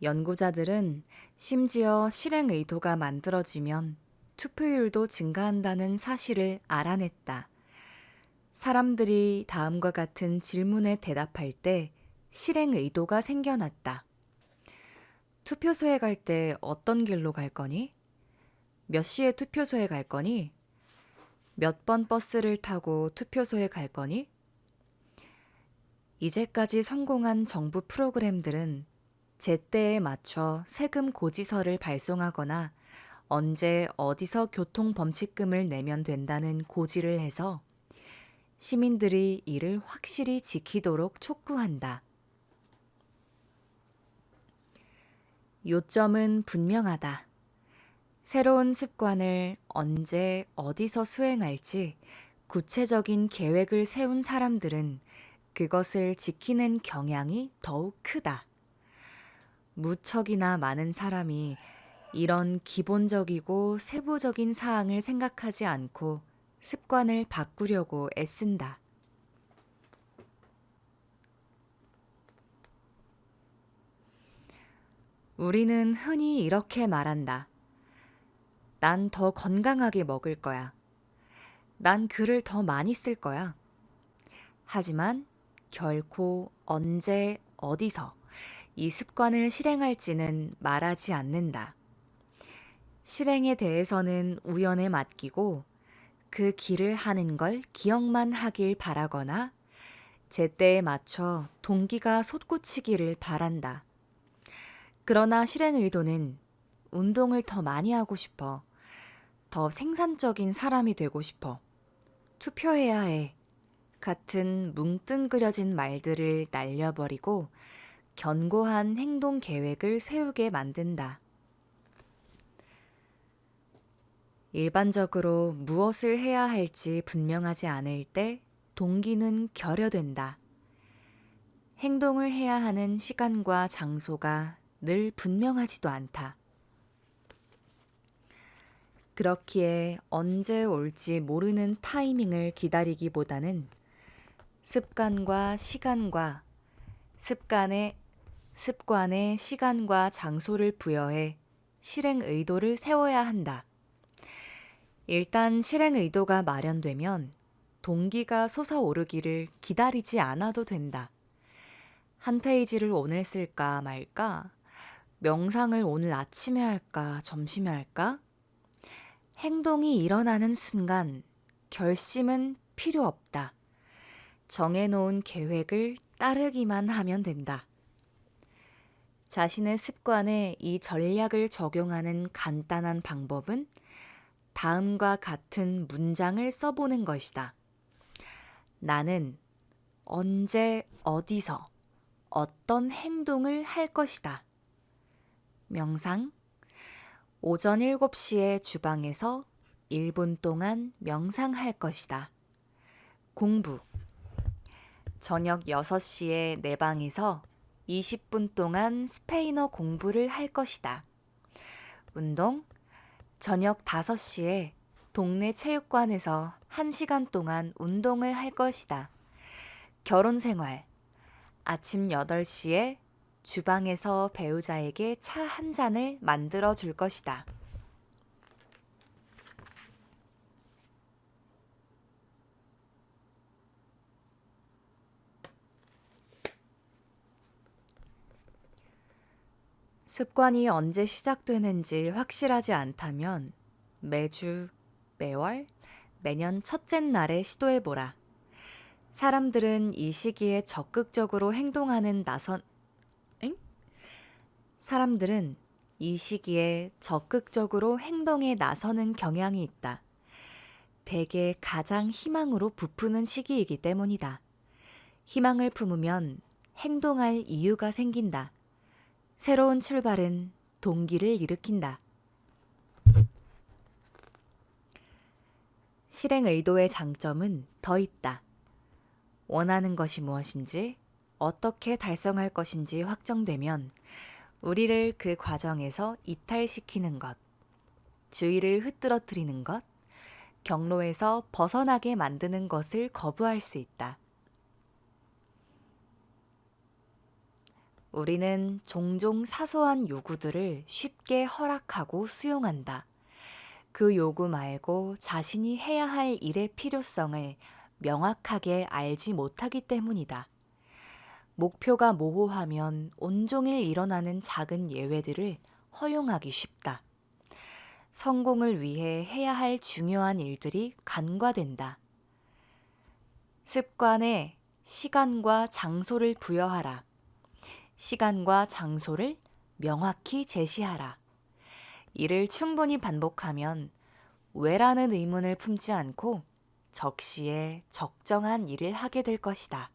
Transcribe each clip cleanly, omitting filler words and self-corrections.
연구자들은 심지어 실행 의도가 만들어지면 투표율도 증가한다는 사실을 알아냈다. 사람들이 다음과 같은 질문에 대답할 때 실행 의도가 생겨났다. 투표소에 갈 때 어떤 길로 갈 거니? 몇 시에 투표소에 갈 거니? 몇 번 버스를 타고 투표소에 갈 거니? 이제까지 성공한 정부 프로그램들은 제때에 맞춰 세금 고지서를 발송하거나 언제 어디서 교통범칙금을 내면 된다는 고지를 해서 시민들이 이를 확실히 지키도록 촉구한다. 요점은 분명하다. 새로운 습관을 언제 어디서 수행할지 구체적인 계획을 세운 사람들은 그것을 지키는 경향이 더욱 크다. 무척이나 많은 사람이 이런 기본적이고 세부적인 사항을 생각하지 않고 습관을 바꾸려고 애쓴다. 우리는 흔히 이렇게 말한다. 난 더 건강하게 먹을 거야. 난 글을 더 많이 쓸 거야. 하지만 결코 언제, 어디서 이 습관을 실행할지는 말하지 않는다. 실행에 대해서는 우연에 맡기고 그 길을 하는 걸 기억만 하길 바라거나 제때에 맞춰 동기가 솟구치기를 바란다. 그러나 실행 의도는 운동을 더 많이 하고 싶어. 더 생산적인 사람이 되고 싶어. 투표해야 해. 같은 뭉뚱그려진 말들을 날려버리고 견고한 행동 계획을 세우게 만든다. 일반적으로 무엇을 해야 할지 분명하지 않을 때 동기는 결여된다. 행동을 해야 하는 시간과 장소가 늘 분명하지도 않다. 그렇기에 언제 올지 모르는 타이밍을 기다리기보다는 습관과 시간과 습관에 시간과 장소를 부여해 실행 의도를 세워야 한다. 일단 실행 의도가 마련되면 동기가 솟아오르기를 기다리지 않아도 된다. 한 페이지를 오늘 쓸까 말까? 명상을 오늘 아침에 할까? 점심에 할까? 행동이 일어나는 순간 결심은 필요 없다. 정해놓은 계획을 따르기만 하면 된다. 자신의 습관에 이 전략을 적용하는 간단한 방법은 다음과 같은 문장을 써보는 것이다. 나는 언제 어디서 어떤 행동을 할 것이다. 명상. 오전 7시에 주방에서 1분 동안 명상할 것이다. 공부. 저녁 6시에 내 방에서 20분 동안 스페인어 공부를 할 것이다. 운동. 저녁 5시에 동네 체육관에서 1시간 동안 운동을 할 것이다. 결혼 생활. 아침 8시에 주방에서 배우자에게 차 한 잔을 만들어 줄 것이다. 습관이 언제 시작되는지 확실하지 않다면 매주, 매월, 매년 첫째 날에 시도해보라. 사람들은 이 시기에 적극적으로 행동하는 나선, 엥? 사람들은 이 시기에 적극적으로 행동에 나서는 경향이 있다. 대개 가장 희망으로 부푸는 시기이기 때문이다. 희망을 품으면 행동할 이유가 생긴다. 새로운 출발은 동기를 일으킨다. 실행 의도의 장점은 더 있다. 원하는 것이 무엇인지, 어떻게 달성할 것인지 확정되면 우리를 그 과정에서 이탈시키는 것, 주의를 흐트러뜨리는 것, 경로에서 벗어나게 만드는 것을 거부할 수 있다. 우리는 종종 사소한 요구들을 쉽게 허락하고 수용한다. 그 요구 말고 자신이 해야 할 일의 필요성을 명확하게 알지 못하기 때문이다. 목표가 모호하면 온종일 일어나는 작은 예외들을 허용하기 쉽다. 성공을 위해 해야 할 중요한 일들이 간과된다. 습관에 시간과 장소를 부여하라. 시간과 장소를 명확히 제시하라. 이를 충분히 반복하면 왜라는 의문을 품지 않고 적시에 적정한 일을 하게 될 것이다.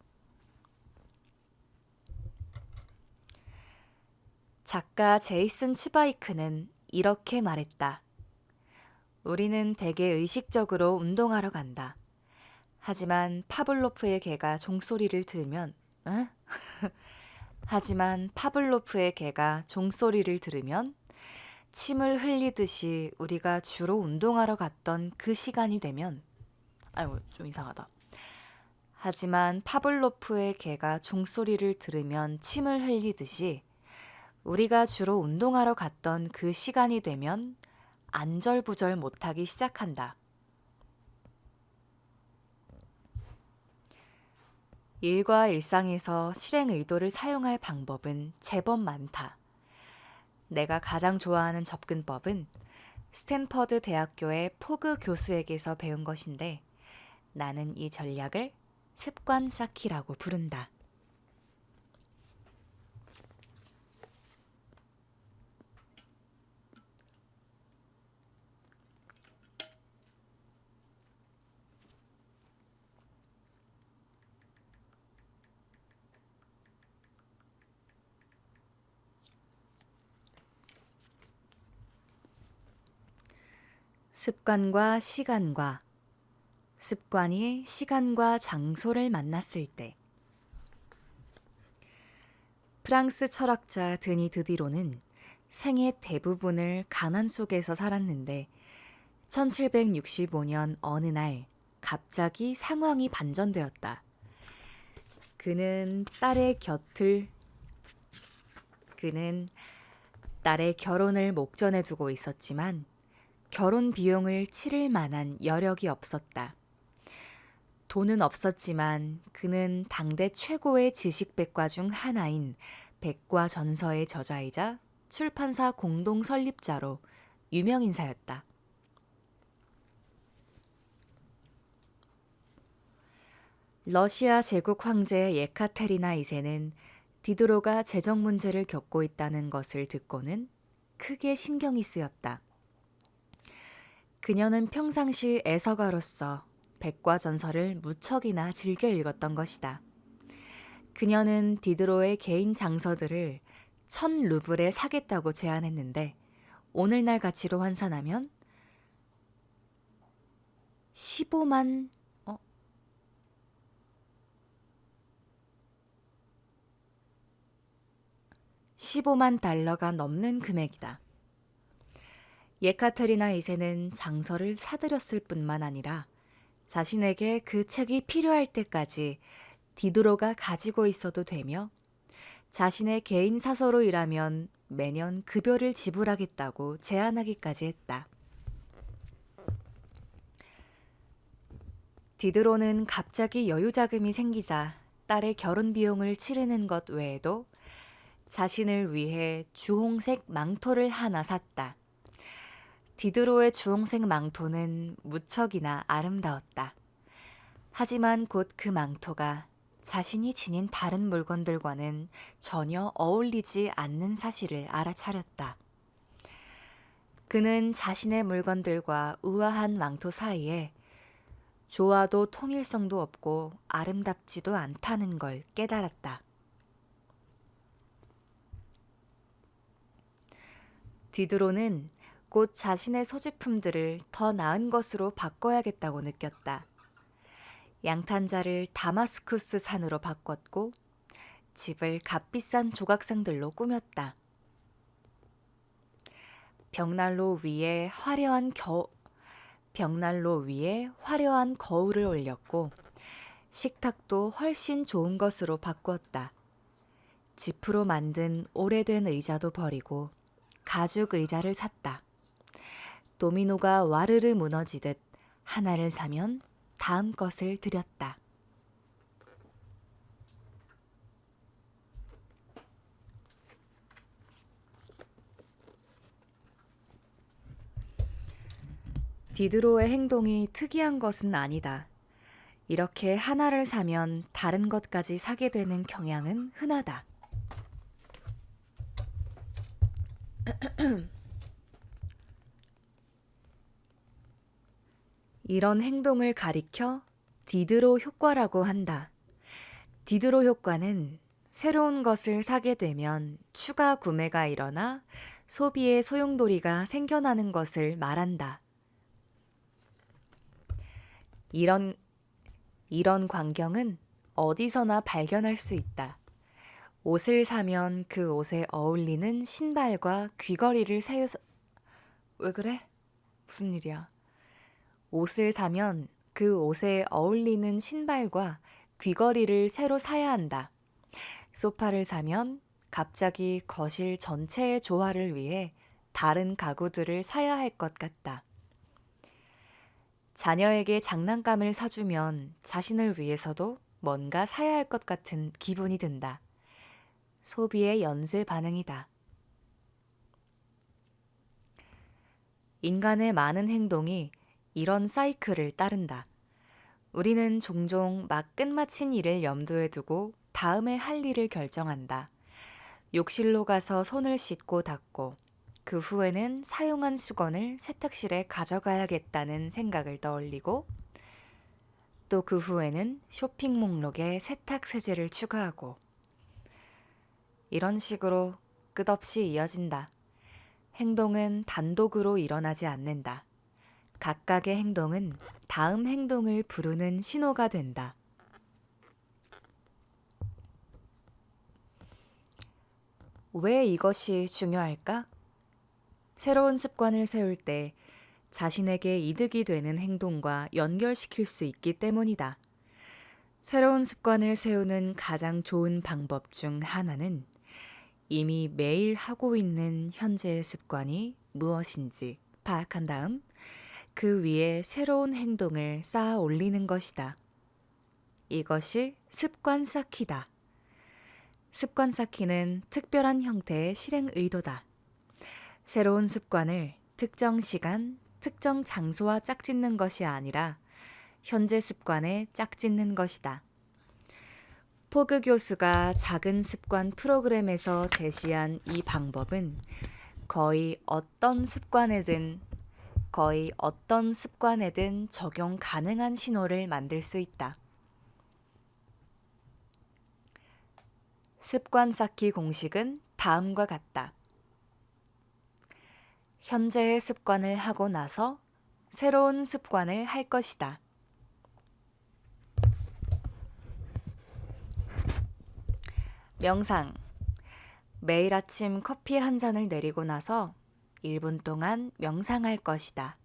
작가 제이슨 치바이크는 이렇게 말했다. 우리는 대개 의식적으로 운동하러 간다. 하지만 파블로프의 개가 종소리를 들으면, 응? 하지만 파블로프의 개가 종소리를 들으면 침을 흘리듯이 우리가 주로 운동하러 갔던 그 시간이 되면, 아이고, 좀 이상하다. 하지만 파블로프의 개가 종소리를 들으면 침을 흘리듯이 우리가 주로 운동하러 갔던 그 시간이 되면 안절부절 못하기 시작한다. 일과 일상에서 실행 의도를 사용할 방법은 제법 많다. 내가 가장 좋아하는 접근법은 스탠퍼드 대학교의 포그 교수에게서 배운 것인데 나는 이 전략을 습관 쌓기라고 부른다. 습관과 시간과 습관이 시간과 장소를 만났을 때 프랑스 철학자 드니 드디로는 생애 대부분을 가난 속에서 살았는데 1765년 어느 날 갑자기 상황이 반전되었다. 그는 딸의 결혼을 목전에 두고 있었지만 결혼 비용을 치를 만한 여력이 없었다. 돈은 없었지만 그는 당대 최고의 지식백과 중 하나인 백과전서의 저자이자 출판사 공동 설립자로 유명인사였다. 러시아 제국 황제 예카테리나 2세는 디드로가 재정 문제를 겪고 있다는 것을 듣고는 크게 신경이 쓰였다. 그녀는 평상시 애서가로서 백과전서를 무척이나 즐겨 읽었던 것이다. 그녀는 디드로의 개인 장서들을 1,000루블에 사겠다고 제안했는데 오늘날 가치로 환산하면 15만 15만 달러가 넘는 금액이다. 예카테리나 2세는 장서를 사들였을 뿐만 아니라 자신에게 그 책이 필요할 때까지 디드로가 가지고 있어도 되며 자신의 개인 사서로 일하면 매년 급여를 지불하겠다고 제안하기까지 했다. 디드로는 갑자기 여유 자금이 생기자 딸의 결혼 비용을 치르는 것 외에도 자신을 위해 주홍색 망토를 하나 샀다. 디드로의 주홍색 망토는 무척이나 아름다웠다. 하지만 곧 그 망토가 자신이 지닌 다른 물건들과는 전혀 어울리지 않는 사실을 알아차렸다. 그는 자신의 물건들과 우아한 망토 사이에 조화도 통일성도 없고 아름답지도 않다는 걸 깨달았다. 디드로는 곧 자신의 소지품들을 더 나은 것으로 바꿔야겠다고 느꼈다. 양탄자를 다마스쿠스 산으로 바꿨고 집을 값비싼 조각상들로 꾸몄다. 벽난로 위에 화려한 거울을 올렸고 식탁도 훨씬 좋은 것으로 바꾸었다. 지프로 만든 오래된 의자도 버리고 가죽 의자를 샀다. 도미노가 와르르 무너지듯 하나를 사면 다음 것을 들였다. 디드로의 행동이 특이한 것은 아니다. 이렇게 하나를 사면 다른 것까지 사게 되는 경향은 흔하다. 이런 행동을 가리켜 디드로 효과라고 한다. 디드로 효과는 새로운 것을 사게 되면 추가 구매가 일어나 소비의 소용돌이가 생겨나는 것을 말한다. 이런 광경은 어디서나 발견할 수 있다. 옷을 사면 그 옷에 어울리는 신발과 귀걸이를 왜 그래? 무슨 일이야? 옷을 사면 그 옷에 어울리는 신발과 귀걸이를 새로 사야 한다. 소파를 사면 갑자기 거실 전체의 조화를 위해 다른 가구들을 사야 할 것 같다. 자녀에게 장난감을 사주면 자신을 위해서도 뭔가 사야 할 것 같은 기분이 든다. 소비의 연쇄 반응이다. 인간의 많은 행동이 이런 사이클을 따른다. 우리는 종종 막 끝마친 일을 염두에 두고 다음에 할 일을 결정한다. 욕실로 가서 손을 씻고 닦고 그 후에는 사용한 수건을 세탁실에 가져가야겠다는 생각을 떠올리고 또 그 후에는 쇼핑 목록에 세탁 세제를 추가하고 이런 식으로 끝없이 이어진다. 행동은 단독으로 일어나지 않는다. 각각의 행동은 다음 행동을 부르는 신호가 된다. 왜 이것이 중요할까? 새로운 습관을 세울 때 자신에게 이득이 되는 행동과 연결시킬 수 있기 때문이다. 새로운 습관을 세우는 가장 좋은 방법 중 하나는 이미 매일 하고 있는 현재의 습관이 무엇인지 파악한 다음 그 위에 새로운 행동을 쌓아 올리는 것이다. 이것이 습관 쌓기다. 습관 쌓기는 특별한 형태의 실행 의도다. 새로운 습관을 특정 시간, 특정 장소와 짝짓는 것이 아니라 현재 습관에 짝짓는 것이다. 포그 교수가 작은 습관 프로그램에서 제시한 이 방법은 거의 어떤 습관에든 적용 가능한 신호를 만들 수 있다. 습관 쌓기 공식은 다음과 같다. 현재의 습관을 하고 나서 새로운 습관을 할 것이다. 명상. 매일 아침 커피 한 잔을 내리고 나서 1분 동안 명상할 것이다.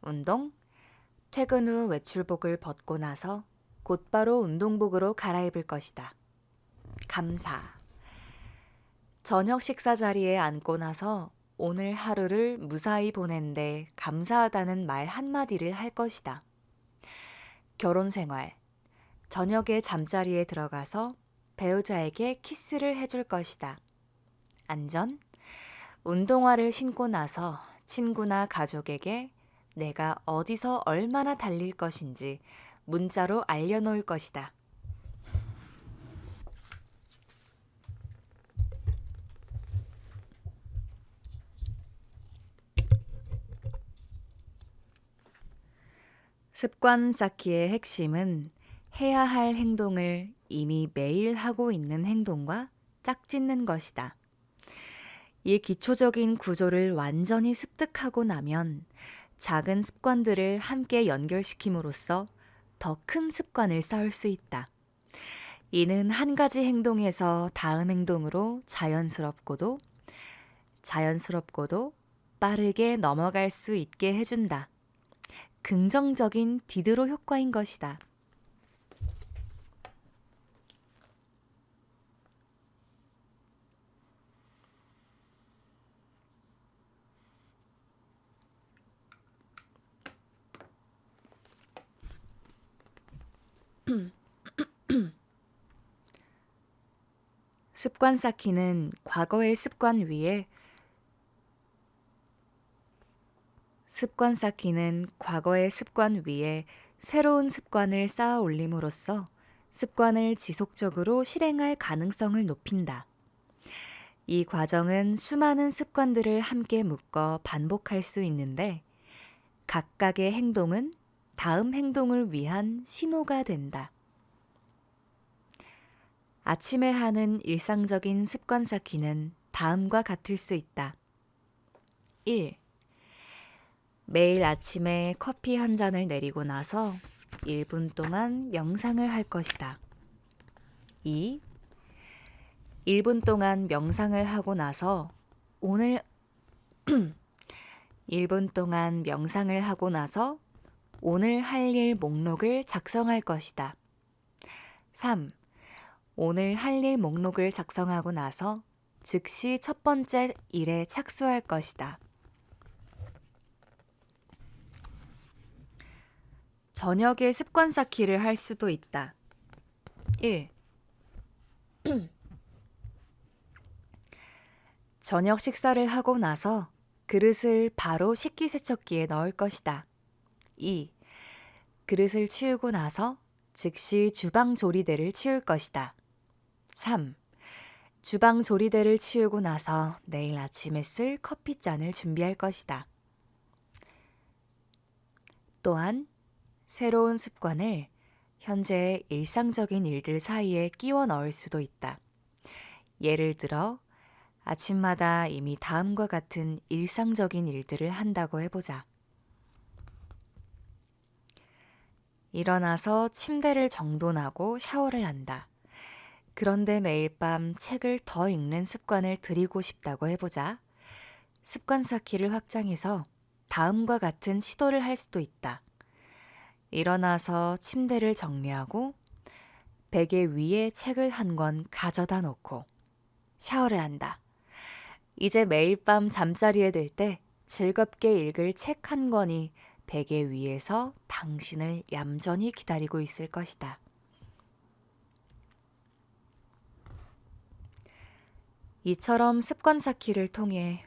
운동. 퇴근 후 외출복을 벗고 나서 곧바로 운동복으로 갈아입을 것이다. 감사. 저녁 식사 자리에 앉고 나서 오늘 하루를 무사히 보낸데 감사하다는 말 한마디를 할 것이다. 결혼 생활. 저녁에 잠자리에 들어가서 배우자에게 키스를 해줄 것이다. 안전. 운동화를 신고 나서 친구나 가족에게 내가 어디서 얼마나 달릴 것인지 문자로 알려놓을 것이다. 습관 쌓기의 핵심은 해야 할 행동을 이미 매일 하고 있는 행동과 짝짓는 것이다. 이 기초적인 구조를 완전히 습득하고 나면 작은 습관들을 함께 연결시킴으로써 더 큰 습관을 쌓을 수 있다. 이는 한 가지 행동에서 다음 행동으로 자연스럽고도 빠르게 넘어갈 수 있게 해준다. 긍정적인 디드로 효과인 것이다. 습관 쌓기는 과거의 습관 위에 새로운 습관을 쌓아 올림으로써 습관을 지속적으로 실행할 가능성을 높인다. 이 과정은 수많은 습관들을 함께 묶어 반복할 수 있는데 각각의 행동은 다음 행동을 위한 신호가 된다. 아침에 하는 일상적인 습관 쌓기는 다음과 같을 수 있다. 1. 매일 아침에 커피 한 잔을 내리고 나서 1분 동안 명상을 할 것이다. 2. 1분 동안 명상을 하고 나서 오늘 1분 동안 명상을 하고 나서 오늘 할 일 목록을 작성할 것이다. 3. 오늘 할 일 목록을 작성하고 나서 즉시 첫 번째 일에 착수할 것이다. 저녁에 습관 쌓기를 할 수도 있다. 1. 저녁 식사를 하고 나서 그릇을 바로 식기세척기에 넣을 것이다. 2. 그릇을 치우고 나서 즉시 주방 조리대를 치울 것이다. 3. 주방 조리대를 치우고 나서 내일 아침에 쓸 커피잔을 준비할 것이다. 또한 새로운 습관을 현재의 일상적인 일들 사이에 끼워 넣을 수도 있다. 예를 들어 아침마다 이미 다음과 같은 일상적인 일들을 한다고 해보자. 일어나서 침대를 정돈하고 샤워를 한다. 그런데 매일 밤 책을 더 읽는 습관을 들이고 싶다고 해보자. 습관 쌓기를 확장해서 다음과 같은 시도를 할 수도 있다. 일어나서 침대를 정리하고 베개 위에 책을 한 권 가져다 놓고 샤워를 한다. 이제 매일 밤 잠자리에 들 때 즐겁게 읽을 책 한 권이 베개 위에서 당신을 얌전히 기다리고 있을 것이다. 이처럼 습관 쌓기를 통해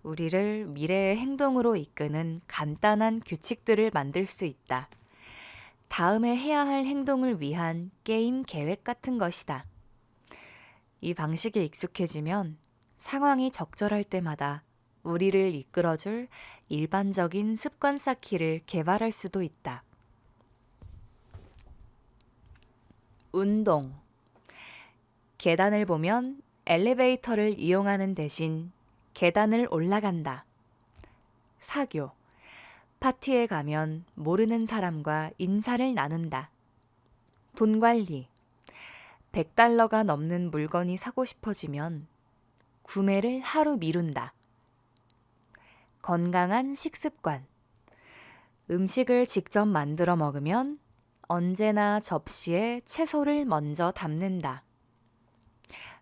우리를 미래의 행동으로 이끄는 간단한 규칙들을 만들 수 있다. 다음에 해야 할 행동을 위한 게임 계획 같은 것이다. 이 방식에 익숙해지면 상황이 적절할 때마다 우리를 이끌어줄 일반적인 습관 쌓기를 개발할 수도 있다. 운동. 계단을 보면 엘리베이터를 이용하는 대신 계단을 올라간다. 사교. 파티에 가면 모르는 사람과 인사를 나눈다. 돈 관리. 100달러가 넘는 물건이 사고 싶어지면 구매를 하루 미룬다. 건강한 식습관. 음식을 직접 만들어 먹으면 언제나 접시에 채소를 먼저 담는다.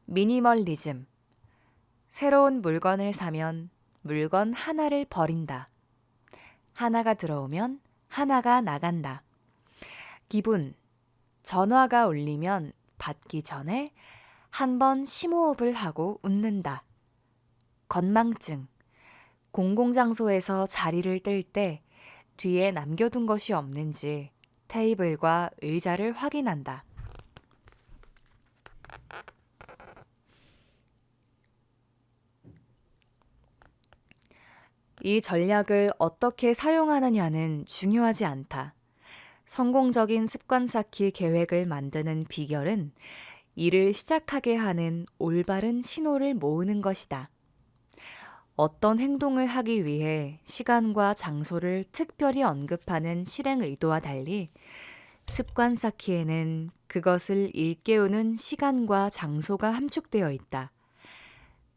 미니멀리즘. 새로운 물건을 사면 물건 하나를 버린다. 하나가 들어오면 하나가 나간다. 기분. 전화가 울리면 받기 전에 한 번 심호흡을 하고 웃는다. 건망증. 공공장소에서 자리를 뜰 때 뒤에 남겨둔 것이 없는지 테이블과 의자를 확인한다. 이 전략을 어떻게 사용하느냐는 중요하지 않다. 성공적인 습관 쌓기 계획을 만드는 비결은 일을 시작하게 하는 올바른 신호를 모으는 것이다. 어떤 행동을 하기 위해 시간과 장소를 특별히 언급하는 실행 의도와 달리 습관 쌓기에는 그것을 일깨우는 시간과 장소가 함축되어 있다.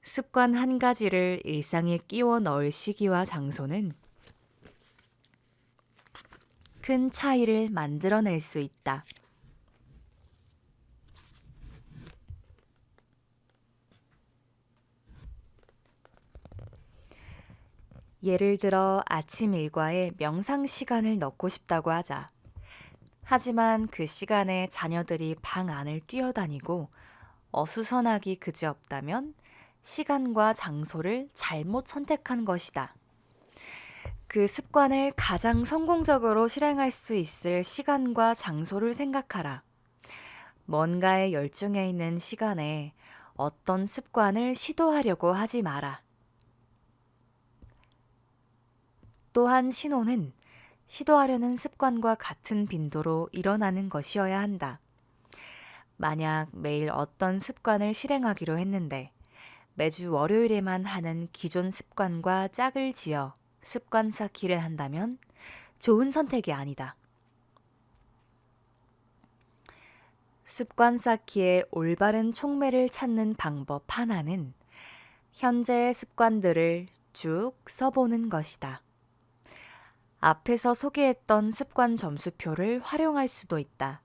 습관 한 가지를 일상에 끼워 넣을 시기와 장소는 큰 차이를 만들어낼 수 있다. 예를 들어 아침 일과에 명상 시간을 넣고 싶다고 하자. 하지만 그 시간에 자녀들이 방 안을 뛰어다니고 어수선하기 그지없다면 시간과 장소를 잘못 선택한 것이다. 그 습관을 가장 성공적으로 실행할 수 있을 시간과 장소를 생각하라. 뭔가에 열중해 있는 시간에 어떤 습관을 시도하려고 하지 마라. 또한 신호는 시도하려는 습관과 같은 빈도로 일어나는 것이어야 한다. 만약 매일 어떤 습관을 실행하기로 했는데 매주 월요일에만 하는 기존 습관과 짝을 지어 습관 쌓기를 한다면 좋은 선택이 아니다. 습관 쌓기의 올바른 촉매를 찾는 방법 하나는 현재의 습관들을 쭉 써보는 것이다. 앞에서 소개했던 습관 점수표를 활용할 수도 있다.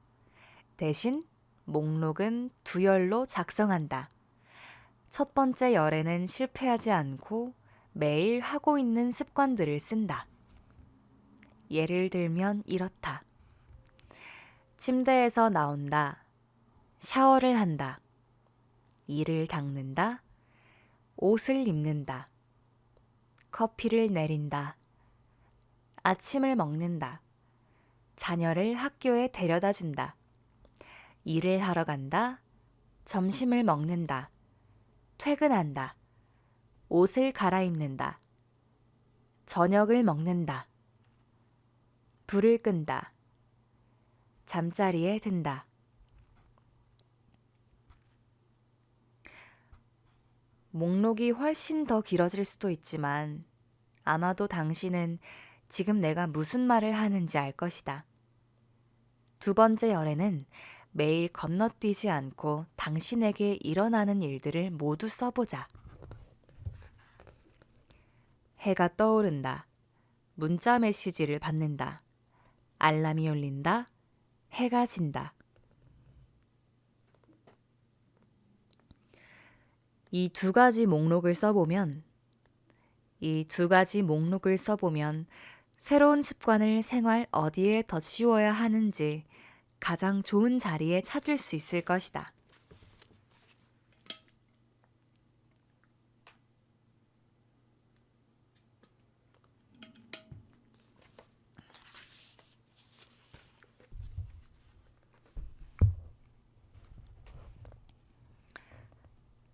대신 목록은 두 열로 작성한다. 첫 번째 열에는 실패하지 않고 매일 하고 있는 습관들을 쓴다. 예를 들면 이렇다. 침대에서 나온다. 샤워를 한다. 이를 닦는다. 옷을 입는다. 커피를 내린다. 아침을 먹는다. 자녀를 학교에 데려다 준다. 일을 하러 간다. 점심을 먹는다. 퇴근한다. 옷을 갈아입는다. 저녁을 먹는다. 불을 끈다. 잠자리에 든다. 목록이 훨씬 더 길어질 수도 있지만 아마도 당신은 지금 내가 무슨 말을 하는지 알 것이다. 두 번째 열에는 매일 건너뛰지 않고 당신에게 일어나는 일들을 모두 써보자. 해가 떠오른다. 문자 메시지를 받는다. 알람이 울린다. 해가 진다. 이 두 가지 목록을 써보면 새로운 습관을 생활 어디에 더 씌워야 하는지 가장 좋은 자리에 찾을 수 있을 것이다.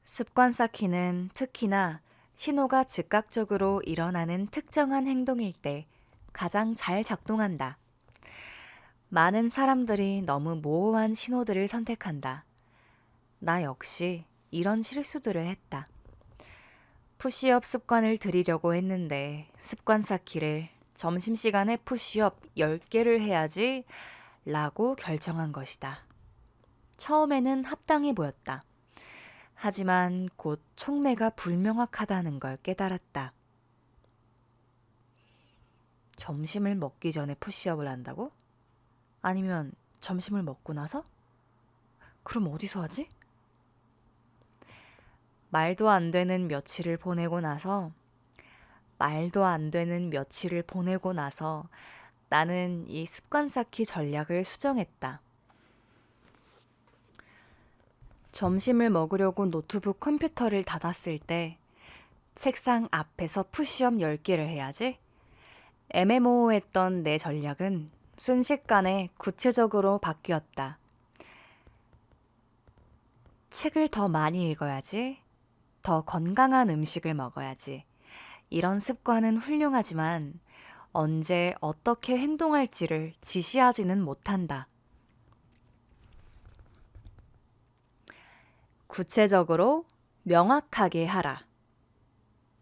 습관 쌓기는 특히나 신호가 즉각적으로 일어나는 특정한 행동일 때 가장 잘 작동한다. 많은 사람들이 너무 모호한 신호들을 선택한다. 나 역시 이런 실수들을 했다. 푸시업 습관을 들이려고 했는데 습관 쌓기를 점심시간에 푸시업 10개를 해야지 라고 결정한 것이다. 처음에는 합당해 보였다. 하지만 곧 촉매가 불명확하다는 걸 깨달았다. 점심을 먹기 전에 푸시업을 한다고? 아니면 점심을 먹고 나서? 그럼 어디서 하지? 말도 안 되는 며칠을 보내고 나서 나는 이 습관 쌓기 전략을 수정했다. 점심을 먹으려고 노트북 컴퓨터를 닫았을 때 책상 앞에서 푸시업 10개를 해야지. 애매모호했던 내 전략은 순식간에 구체적으로 바뀌었다. 책을 더 많이 읽어야지. 더 건강한 음식을 먹어야지. 이런 습관은 훌륭하지만 언제 어떻게 행동할지를 지시하지는 못한다. 구체적으로 명확하게 하라.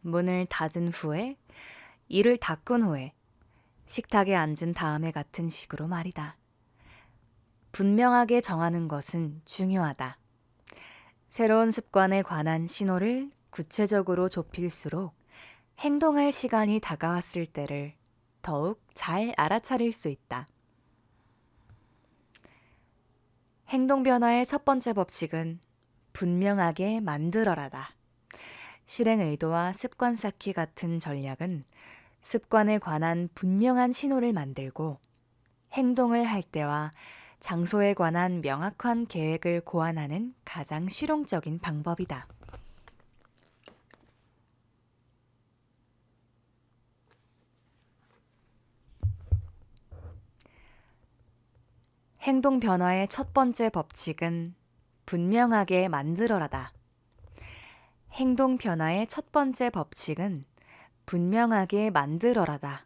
문을 닫은 후에, 이를 닦은 후에, 식탁에 앉은 다음에 같은 식으로 말이다. 분명하게 정하는 것은 중요하다. 새로운 습관에 관한 신호를 구체적으로 좁힐수록 행동할 시간이 다가왔을 때를 더욱 잘 알아차릴 수 있다. 행동 변화의 첫 번째 법칙은 분명하게 만들어라다. 실행 의도와 습관 쌓기 같은 전략은 습관에 관한 분명한 신호를 만들고 행동을 할 때와 장소에 관한 명확한 계획을 고안하는 가장 실용적인 방법이다. 행동 변화의 첫 번째 법칙은 분명하게 만들어라다. 행동 변화의 첫 번째 법칙은 분명하게 만들어라다.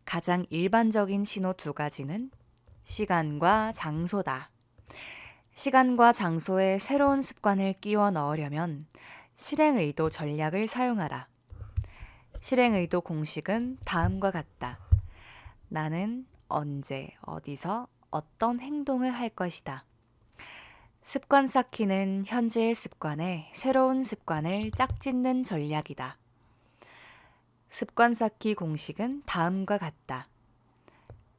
가장 일반적인 신호 두 가지는 시간과 장소다. 시간과 장소에 새로운 습관을 끼워 넣으려면 실행의도 전략을 사용하라. 실행의도 공식은 다음과 같다. 나는 언제, 어디서, 어떤 행동을 할 것이다. 습관 쌓기는 현재의 습관에 새로운 습관을 짝짓는 전략이다. 습관 쌓기 공식은 다음과 같다.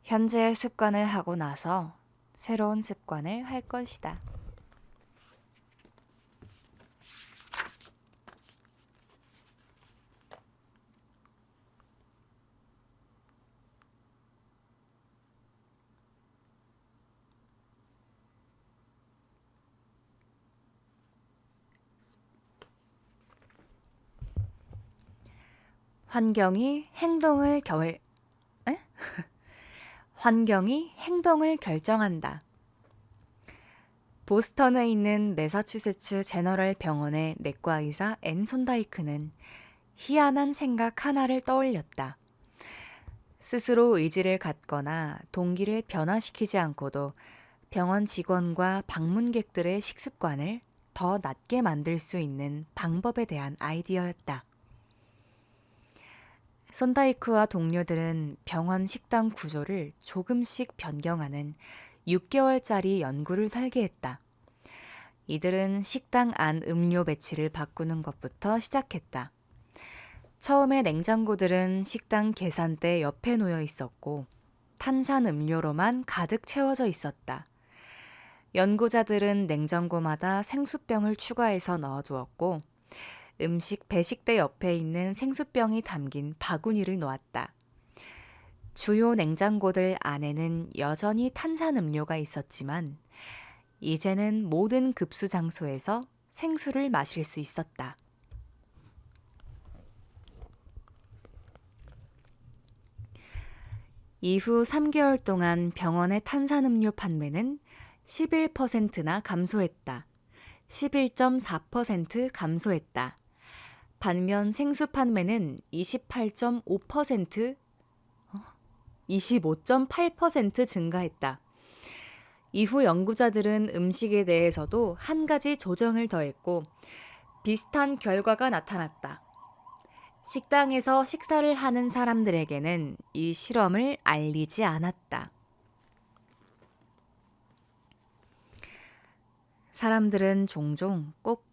현재의 습관을 하고 나서 새로운 습관을 할 것이다. 환경이 행동을 환경이 행동을 결정한다. 보스턴에 있는 매사추세츠 제너럴 병원의 내과 의사 앤 손다이크는 희한한 생각 하나를 떠올렸다. 스스로 의지를 갖거나 동기를 변화시키지 않고도 병원 직원과 방문객들의 식습관을 더 낮게 만들 수 있는 방법에 대한 아이디어였다. 손다이크와 동료들은 병원 식당 구조를 조금씩 변경하는 6개월짜리 연구를 설계했다. 이들은 식당 안 음료 배치를 바꾸는 것부터 시작했다. 처음에 냉장고들은 식당 계산대 옆에 놓여 있었고 탄산 음료로만 가득 채워져 있었다. 연구자들은 냉장고마다 생수병을 추가해서 넣어두었고 음식 배식대 옆에 있는 생수병이 담긴 바구니를 놓았다. 주요 냉장고들 안에는 여전히 탄산음료가 있었지만 이제는 모든 급수 장소에서 생수를 마실 수 있었다. 이후 3개월 동안 병원의 탄산음료 판매는 11%나 감소했다. 11.4% 감소했다. 반면 생수 판매는 25.8% 증가했다. 이후 연구자들은 음식에 대해서도 한 가지 조정을 더했고 비슷한 결과가 나타났다. 식당에서 식사를 하는 사람들에게는 이 실험을 알리지 않았다. 사람들은 종종 꼭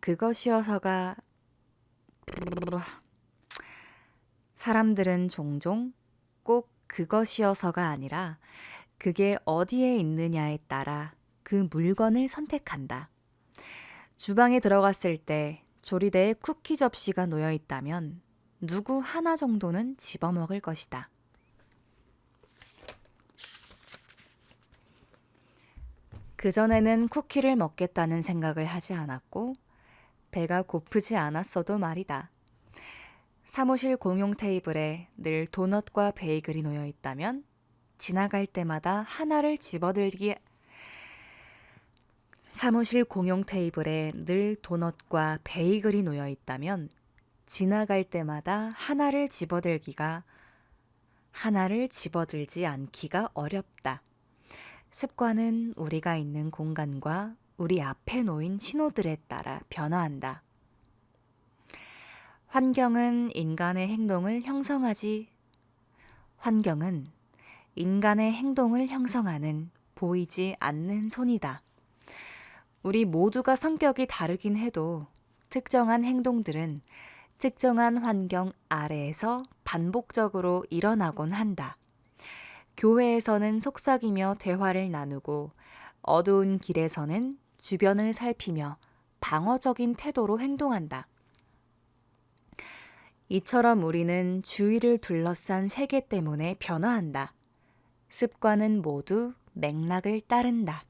그것이어서가 아니라 그게 어디에 있느냐에 따라 그 물건을 선택한다. 주방에 들어갔을 때 조리대에 쿠키 접시가 놓여 있다면 누구 하나 정도는 집어먹을 것이다. 그전에는 쿠키를 먹겠다는 생각을 하지 않았고 배가 고프지 않았어도 말이다. 사무실 공용 테이블에 늘 도넛과 베이글이 놓여 있다면 지나갈 때마다 하나를 집어들기 사무실 공용 테이블에 늘 도넛과 베이글이 놓여 있다면 지나갈 때마다 하나를 집어들지 않기가 어렵다. 습관은 우리가 있는 공간과 우리 앞에 놓인 신호들에 따라 변화한다. 환경은 인간의 행동을 형성하는 보이지 않는 손이다. 우리 모두가 성격이 다르긴 해도 특정한 행동들은 특정한 환경 아래에서 반복적으로 일어나곤 한다. 교회에서는 속삭이며 대화를 나누고 어두운 길에서는 주변을 살피며 방어적인 태도로 행동한다. 이처럼 우리는 주위를 둘러싼 세계 때문에 변화한다. 습관은 모두 맥락을 따른다.